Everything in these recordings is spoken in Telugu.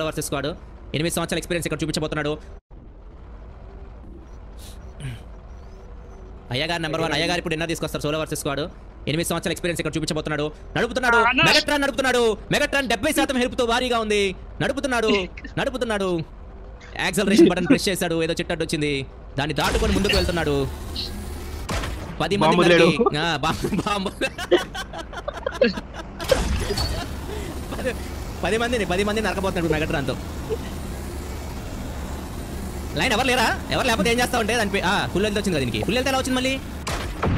వర్సెస్ స్క్వాడ్ 8 సంవత్సరాల ఎక్స్పీరియన్స్ ఇక్కడ చూపించబోతున్నాడు. అయ్యగారు నెంబర్ 1 అయ్యగారు ఇప్పుడు ఎన్నో తీసుకొస్తారు. సోలో వర్సెస్ స్క్వాడ్ 8 సంవత్సరాల ఎక్స్పీరియన్స్ ఇక్కడ చూపించబోతున్నాడు. నడుపుతున్నాడు మెగాట్రాన్ 70% హెల్ప్తో భారీగా ఉంది. నడుపుతున్నాడు యాక్సలరేషన్ బటన్ ప్రెస్ చేశాడు. ఏదో చిట్టడ్డు వచ్చింది, దాన్ని దాటుకొని ముందుకు వెళ్తున్నాడు. 10 మంది నరకబోతున్నాడు మెగాట్రాన్తో. లైన్ ఎవరు లేకపోతే ఏం చేస్తా ఉంటే దాని ఫుల్ హెల్త్ వచ్చింది. దీనికి ఫుల్ హెల్త్ ఎలా వచ్చింది? మళ్ళీ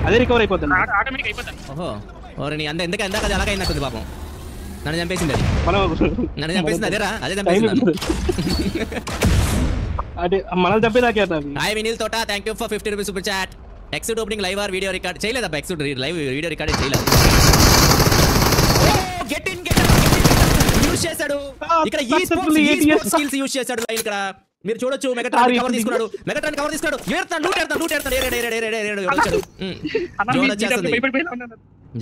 అదే రికవర్ అయిపోతుంది. ఓహో ఓరని ఎందుకంటే అది అలాగే అయినట్టుంది. పాపం నన్ను చంపేసింది అదేరా అదే చంపేసింది. అదే మనం చంపేదాకే. Hi Vineel Thota, thank you for 50 rupees super chat. ఎక్సూట్ opening live or video record చేయలేదబ్బా. ఎక్సూట్ లైవ్ వీడియో రికార్డ్ చేయలేదు. యూజ్ చేశాడు ఇక్కడ ఈ స్కిల్స్ యూజ్ చేశాడు. లైన్ ఇక్కడ మీరు చూడొచ్చు. మెగాట్రాన్ కవర్ తీసుకున్నాడు.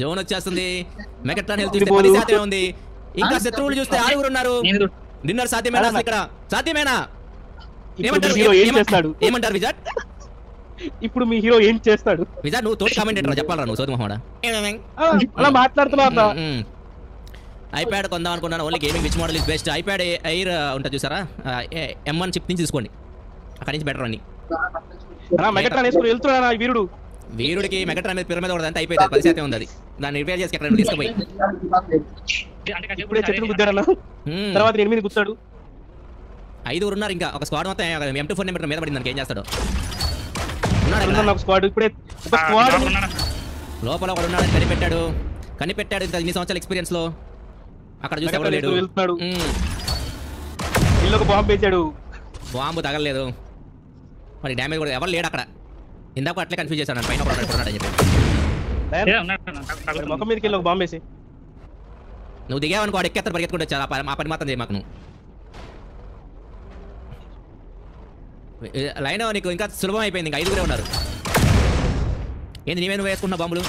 జోన్ వచ్చేస్తుంది. మెగాట్రాన్ హెల్త్ చూస్తే 10% ఉంది. ఇంకా శత్రువులు చూస్తే 6 ఉన్నారు. డిన్నర్ సాధ్యమేనా? ఇక్కడ సాధ్యమేనా? ఏమంటారు విజాట్? ఇప్పుడు మీ హీరో ఏం చేస్తాడు? విజాట్ నువ్వు తోటి కామెంటేటర్ చెప్పాలరా. నువ్వు సోది మహోడా అలా మాట్లాడుతున్నా. ఐప్యాడ్ కొందాం అనుకున్నాను. Only gaming which model is best? IPad air ఉంటుంది చూసారా, M1 చిప్ నుంచి తీసుకోండి. అక్కడి నుంచి బెటర్ అని. మెగాట్రాన్ వేసుకుని వెళ్తున్నాడా వీరుడు? వీరుడికి మెగాట్రాన్ మీద పిరమిడ్ ఒకటి అంతా అయిపోయింది. 10% ఉంది. అది దాన్ని రిపేర్ చేసి ఎక్కడ తీసుకుపోయి ఇప్పుడే చెట్టును గుద్దాడన్నా. తర్వాత 8 గుచ్చాడు. 5 ఉన్నారు. ఇంకా ఒక స్క్వాడ్ మొత్తం M24 నెంబర్ మీద పడింది. దానికి ఏం చేస్తాడు? లోపల ఒకడు ఉన్నాడు. కనిపెట్టాడు. ఇంత 8 సంవత్సరాల ఎక్స్పీరియన్స్ లో అక్కడ చూస్తే ఎవరు లేడు. బాంబు తగలలేదు. మరి డ్యామేజ్ కూడా ఎవరు లేడు అక్కడ. ఇందాక అట్లే కన్ఫ్యూజ్ చేశాను. పైన అని చెప్పి నువ్వు దిగావనుకో వాడు ఎక్కేస్తారు. పరిగెత్తుకుంటే వచ్చా. ఆ పని మాత్రం చేయ మాకు. నువ్వు లైన్ నీకు ఇంకా సులభం అయిపోయింది. ఇంకా 5 ఉన్నారు. ఏంది నువ్వు వేసుకున్న బాంబులు?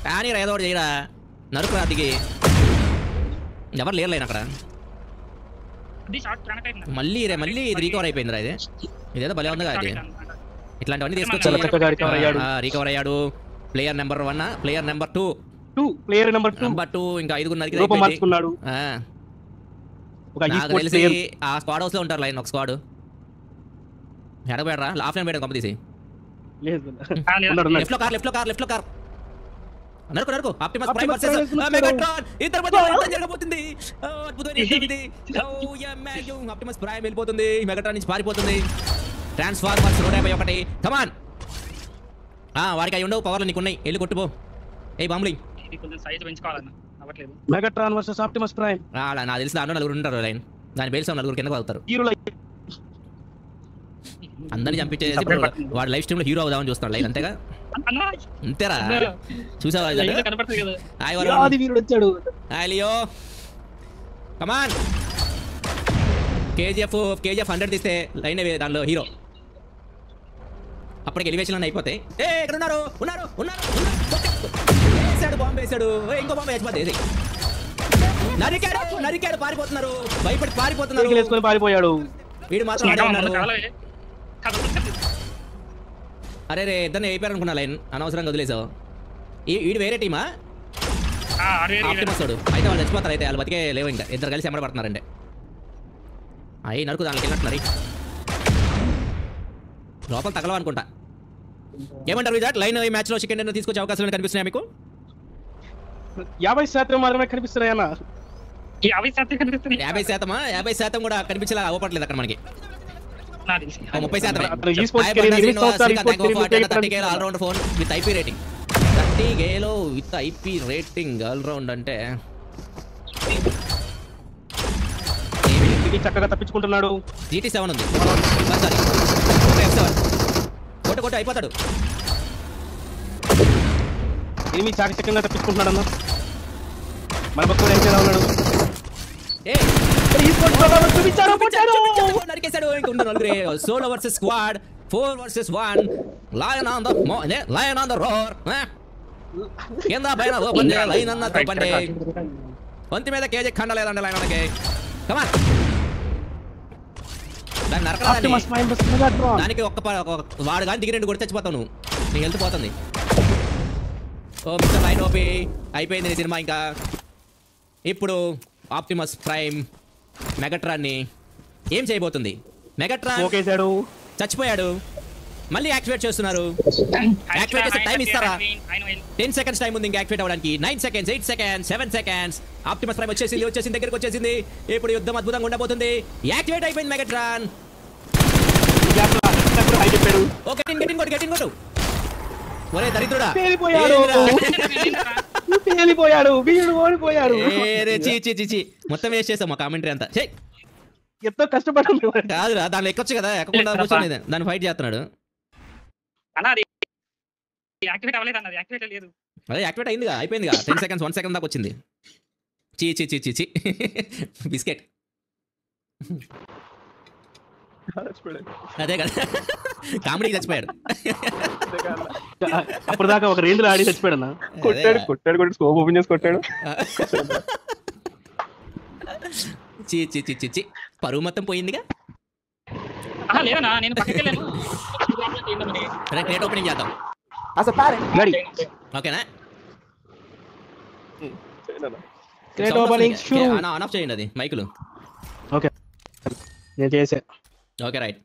కానీ ఏదో ఒకటి చేయరా. నరుకురా దిగి. ఎవరు లేరు లైన్ అక్కడ. మళ్ళీ ఇది రీకవర్ అయిపోయిందిరా. ఇదేదో భలే ఉందిగా. అది ఇట్లాంటివన్నీ తీసుకొచ్చి రీకవర్ అయ్యాడు. ప్లేయర్ నెంబర్ 1, ప్లేయర్ నెంబర్ 2 ఇంకా 5 ఉన్నారు. తెలిసి ఆ స్క్వాడ్ హౌస్ లో ఉంటారు. లైన్ ఒక స్క్వాడ్ ఎడబెడరా. ఆఫ్లైన్ బయట కంపెనీ తీసి లెఫ్ట్ లో కార్ నరుకు. Optimus Prime versus Megatron. ఇద్దరి మధ్య యుద్ధం జరగబోతుంది. ఆప్టిమస్ ప్రైమ్ వెళ్ళిపోతుంది. మెగాట్రాన్ నుంచి పారిపోతుంది. ట్రాన్స్ఫార్మర్స్ 151. కమాన్. వాడికి అవి ఉండవు. పవర్లు నీకు ఉన్నాయి. వెళ్ళి కొట్టుపో. ఏ బాంబులి మెగాట్రాన్ వర్సెస్ ఆప్టిమస్ ప్రైమ్. నాకు తెలిసి దాంట్లో 4 ఉంటారు. లైన్ దాని బేల్స్ 4 కింద అవుతారు. అందరినీ చంపించేసి వాడు లైఫ్ స్ట్రీమ్ లో హీరో అవుదామని చూస్తాడు. లైన్ అంతేగా. అంతేరా. చూసావా? కమాన్. KGF 100 తీస్తే లైన్ దానిలో హీరో. అప్పటికి ఎలివేషన్ అయిపోతాయి. ఎక్కడ ఉన్నారు? బాంబు వేసాడు. ఇంకో బాంబు వేసిపోతే నరికాడు. పారిపోతున్నారు. భయపడి పారిపోయాడు. వీడు మాత్రం అరే ఇద్దరిని అయిపోయారు అనుకున్నా. లైన్ అనవసరంగా వదిలేసావు. వీడు వేరే టీమా? ఆప్టిమస్ అయితే వాళ్ళు చచ్చిపోతారు. అయితే వాళ్ళు బతికే లేవు. ఇంకా ఇద్దరు కలిసి ఎమ్మడ పడుతున్నారంటే అయ్యి నరుకు. దానికి వెళ్ళినట్టున్నారు. లోపల తగలవనుకుంటా. ఏమంటారు విజాట్? లైన్ ఈ మ్యాచ్ లో చికెన్ డిన్నర్ తీసుకొచ్చే అవకాశాలు కనిపిస్తున్నాయి మీకు? 50% మాత్రమే కనిపిస్తున్నాయన్నా. 50% కూడా కనిపించేలా అవ్వట్లేదు అక్కడ మనకి. 30% all round phone with IP rating. 30Kలో విత్ IP రేటింగ్ ఆల్రౌండ్ అంటే చక్కగా తప్పించుకుంటున్నాడు. GT7 ఉంది. కొట్టు అయిపోతాడు. ఏమి చాకచక్యంగా తప్పించుకుంటున్నాడు అన్న. మన పక్కన ఏం చేయాలి ఉన్నాడు. Solo versus squad 4 vs 1. Lion on the roar. కింద పైన ఓపెన్ చేయాలి లైన్ అన్నది ఓపెన్ చేయి వంతి మీద కేజీ ఖండ లేదండి లైన్ మనకి కమాన్ దాన్ని నరకరాదని దానికి ఒక్క వాడు కానీ దిగి 2 కొడితే చచ్చిపోతావు నువ్వు నీకు హెల్త్ పోతుంది ఓ మిస్టర్ లైన్ ఓపి అయిపోయింది నీ సినిమా ఇంకా ఇప్పుడు ఆప్టిమస్ ప్రైమ్ మెగాట్రాన్ని ఏం చేయబోతుంది మెగాట్రాన్ చచ్చిపోయాడు మళ్ళీ యాక్టివేట్ చేస్తున్నారు యాక్టివేట్ చేసే టైం ఇస్తారా 10 సెకండ్స్ టైం ఉంది ఇంకా యాక్టివేట్ అవ్వడానికి 9 seconds 8 seconds 7 seconds Optimus prime వచ్చేసింది దగ్గరికి వచ్చేసింది ఇప్పుడు యుద్ధం అద్భుతంగా ఉండబోతుంది యాక్టివేట్ అయిపోయింది మెగాట్రాన్ ఓకే గెటిన్ కొట్టు ఒరే దరిద్రుడా చీ మొత్తం వేస్ట్ చేసాం మా కామెంటరీ అంతా ఎంతో కష్టపడాలి కాదురా దాంట్లో ఎక్కొచ్చు కదా ఎక్కకుండా కూర్చొని దాన్ని ఫైట్ చేస్తున్నాడు అదే యాక్టివేట్ అయిందిగా అయిపోయిందిగా 10 సెకండ్స్ 1 సెకండ్ దాకా వచ్చింది చీ బిస్కెట్ అదే కదా కామెడీకి చచ్చిపోయాడు అప్పుడు దాకా ఒక రేంజ్ లో ఆడి చచ్చిపోయాడు అన్న కొట్టాడు స్కోప్ ఓపెన్ చేసి కొట్టాడు చీ పరువు మొత్తం పోయిందిగా క్రేట్ ఓపెనింగ్ చేద్దాం ఓకేనా ఆన్ ఆఫ్ చేయండి అది మైకులు ఓకే నేను చేసా ఓకే రైట్